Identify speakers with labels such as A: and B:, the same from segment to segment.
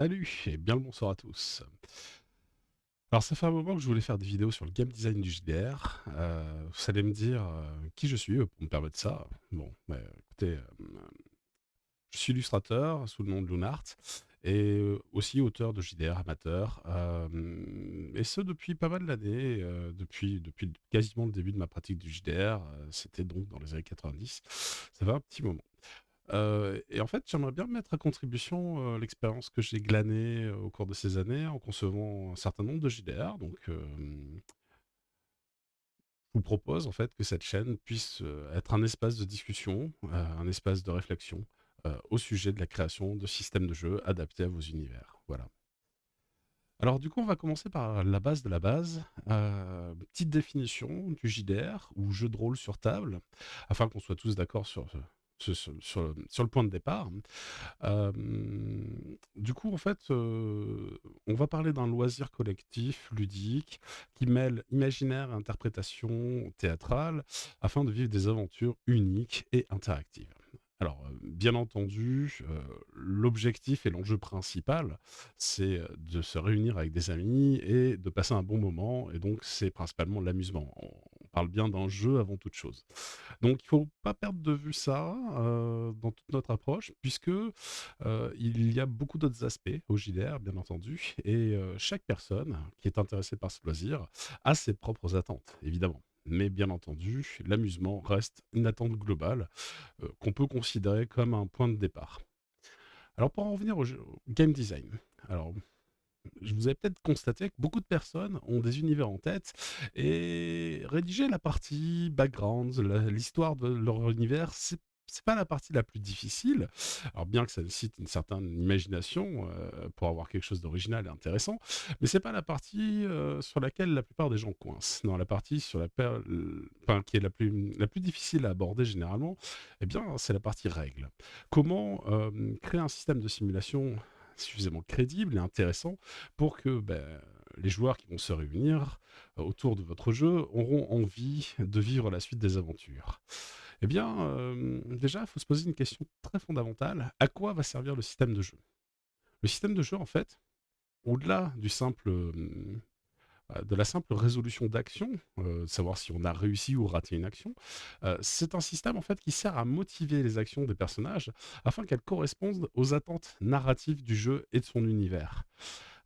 A: Salut et bien le bonsoir à tous. Alors ça fait un moment que je voulais faire des vidéos sur le game design du JDR. Vous allez me dire qui je suis pour me permettre ça. Bon, écoutez, je suis illustrateur sous le nom de Lunart et aussi auteur de JDR amateur. Et ce depuis pas mal d'années, depuis quasiment le début de ma pratique du JDR. C'était donc dans les années 90. Ça fait un petit moment. Et en fait, j'aimerais bien mettre à contribution, l'expérience que j'ai glanée, au cours de ces années en concevant un certain nombre de JDR. Donc, je vous propose en fait que cette chaîne puisse, être un espace de discussion, un espace de réflexion, au sujet de la création de systèmes de jeux adaptés à vos univers. Voilà. Alors du coup, on va commencer par la base de la base. Petite définition du JDR ou jeu de rôle sur table, afin qu'on soit tous d'accord sur le point de départ. Du coup, en fait, on va parler d'un loisir collectif, ludique, qui mêle imaginaire et interprétation théâtrale, afin de vivre des aventures uniques et interactives. Alors, bien entendu, l'objectif et l'enjeu principal, c'est, de se réunir avec des amis et de passer un bon moment et donc c'est principalement l'amusement. On parle bien d'un jeu avant toute chose. Donc il faut pas perdre de vue ça, dans toute notre approche puisque, il y a beaucoup d'autres aspects au JDR bien entendu et chaque personne qui est intéressée par ce loisir a ses propres attentes, évidemment. Mais bien entendu, l'amusement reste une attente globale, qu'on peut considérer comme un point de départ. Alors pour en revenir au game design, alors vous avez peut-être constaté que beaucoup de personnes ont des univers en tête et rédiger la partie background, l'histoire de leur univers, c'est pas la partie la plus difficile. Alors bien que ça nécessite une certaine imagination pour avoir quelque chose d'original et intéressant, mais c'est pas la partie sur laquelle la plupart des gens coincent. Non, la partie enfin, qui est la plus difficile à aborder généralement, eh bien, c'est la partie règle. Comment créer un système de simulation suffisamment crédible et intéressant pour que les joueurs qui vont se réunir autour de votre jeu auront envie de vivre la suite des aventures. Eh bien, déjà, il faut se poser une question très fondamentale. À quoi va servir le système de jeu? Le système de jeu, en fait, au-delà de la simple résolution d'action, savoir si on a réussi ou raté une action, c'est un système en fait qui sert à motiver les actions des personnages afin qu'elles correspondent aux attentes narratives du jeu et de son univers.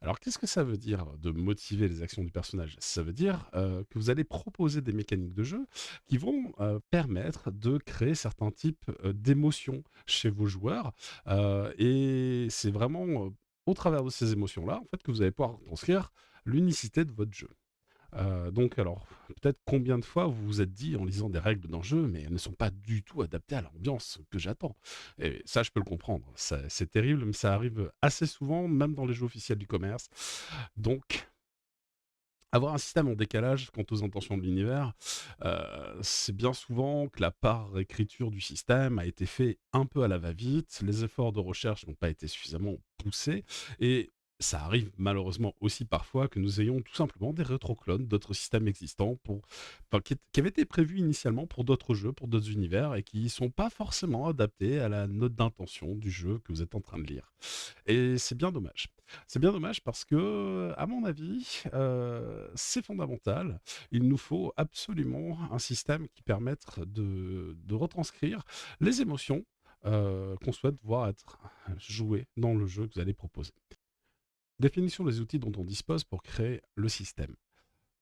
A: Alors, qu'est-ce que ça veut dire de motiver les actions du personnage? Ça veut dire que vous allez proposer des mécaniques de jeu qui vont permettre de créer certains types d'émotions chez vos joueurs. Et c'est vraiment au travers de ces émotions-là, en fait, que vous allez pouvoir transcrire l'unicité de votre jeu. Donc alors, peut-être combien de fois vous vous êtes dit en lisant des règles d'un jeu, mais elles ne sont pas du tout adaptées à l'ambiance que j'attends. Et ça, je peux le comprendre. C'est terrible, mais ça arrive assez souvent, même dans les jeux officiels du commerce. Donc, avoir un système en décalage quant aux intentions de l'univers, c'est bien souvent que la part écriture du système a été fait un peu à la va-vite, les efforts de recherche n'ont pas été suffisamment poussés et ça arrive malheureusement aussi parfois que nous ayons tout simplement des rétroclones d'autres systèmes existants enfin, qui avaient été prévus initialement pour d'autres jeux, pour d'autres univers et qui ne sont pas forcément adaptés à la note d'intention du jeu que vous êtes en train de lire. Et c'est bien dommage. C'est bien dommage parce que, à mon avis, c'est fondamental. Il nous faut absolument un système qui permette de retranscrire les émotions, qu'on souhaite voir être jouées dans le jeu que vous allez proposer. Définition des outils dont on dispose pour créer le système.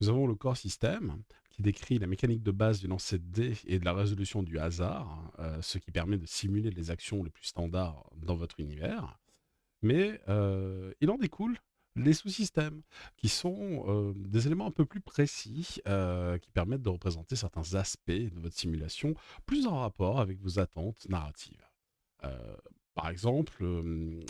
A: Nous avons le core system qui décrit la mécanique de base du lancer de dés et de la résolution du hasard, ce qui permet de simuler les actions les plus standards dans votre univers. Mais il en découle les sous-systèmes qui sont, des éléments un peu plus précis, qui permettent de représenter certains aspects de votre simulation, plus en rapport avec vos attentes narratives. Heu, Par exemple,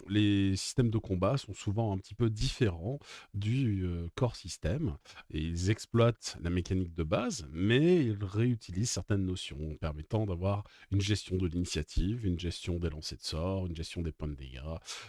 A: les systèmes de combat sont souvent un petit peu différents du, core system et ils exploitent la mécanique de base, mais ils réutilisent certaines notions permettant d'avoir une gestion de l'initiative, une gestion des lancers de sorts, une gestion des points de dégâts.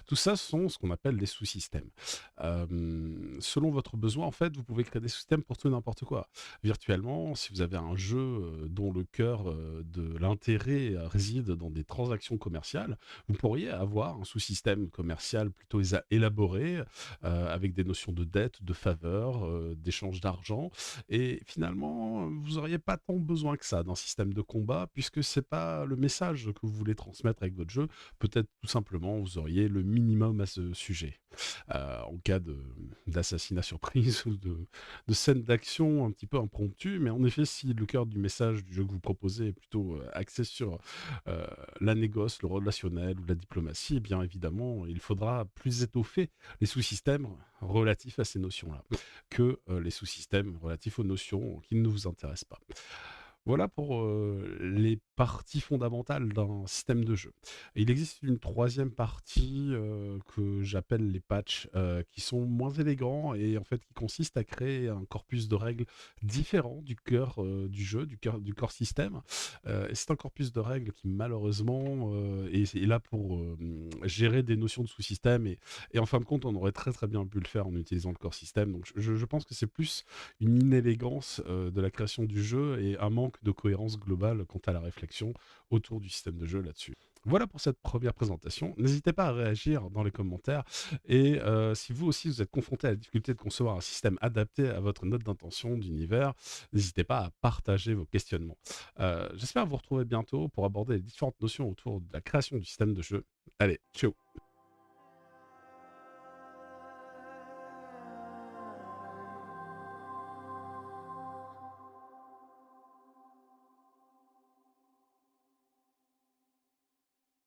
A: Tout ça sont ce qu'on appelle des sous-systèmes. Selon votre besoin, en fait, vous pouvez créer des systèmes pour tout et n'importe quoi. Virtuellement, si vous avez un jeu, dont le cœur, de l'intérêt, réside dans des transactions commerciales, vous pourriez avoir un sous-système commercial plutôt élaboré, avec des notions de dette, de faveur, d'échange d'argent et finalement, vous auriez pas tant besoin que ça d'un système de combat puisque c'est pas le message que vous voulez transmettre avec votre jeu. Peut-être tout simplement, vous auriez le minimum à ce sujet. En cas d'assassinat surprise ou de scène d'action un petit peu impromptue. Mais en effet, si le cœur du message du jeu que vous proposez est plutôt axé sur euh, la négoce, le relationnel ou la diplomatie, eh bien évidemment, il faudra plus étoffer les sous-systèmes relatifs à ces notions-là que les sous-systèmes relatifs aux notions qui ne vous intéressent pas. Voilà pour les parties fondamentales d'un système de jeu. Il existe une troisième partie que j'appelle les patchs, qui sont moins élégants et en fait qui consistent à créer un corpus de règles différent du cœur du jeu, du core système. Et c'est un corpus de règles qui malheureusement est là pour gérer des notions de sous-système et en fin de compte on aurait très très bien pu le faire en utilisant le core système. Donc je pense que c'est plus une inélégance de la création du jeu et un manque de cohérence globale quant à la réflexion autour du système de jeu là-dessus. Voilà pour cette première présentation. N'hésitez pas à réagir dans les commentaires et si vous aussi vous êtes confronté à la difficulté de concevoir un système adapté à votre note d'intention d'univers, n'hésitez pas à partager vos questionnements. J'espère vous retrouver bientôt pour aborder les différentes notions autour de la création du système de jeu. Allez, ciao.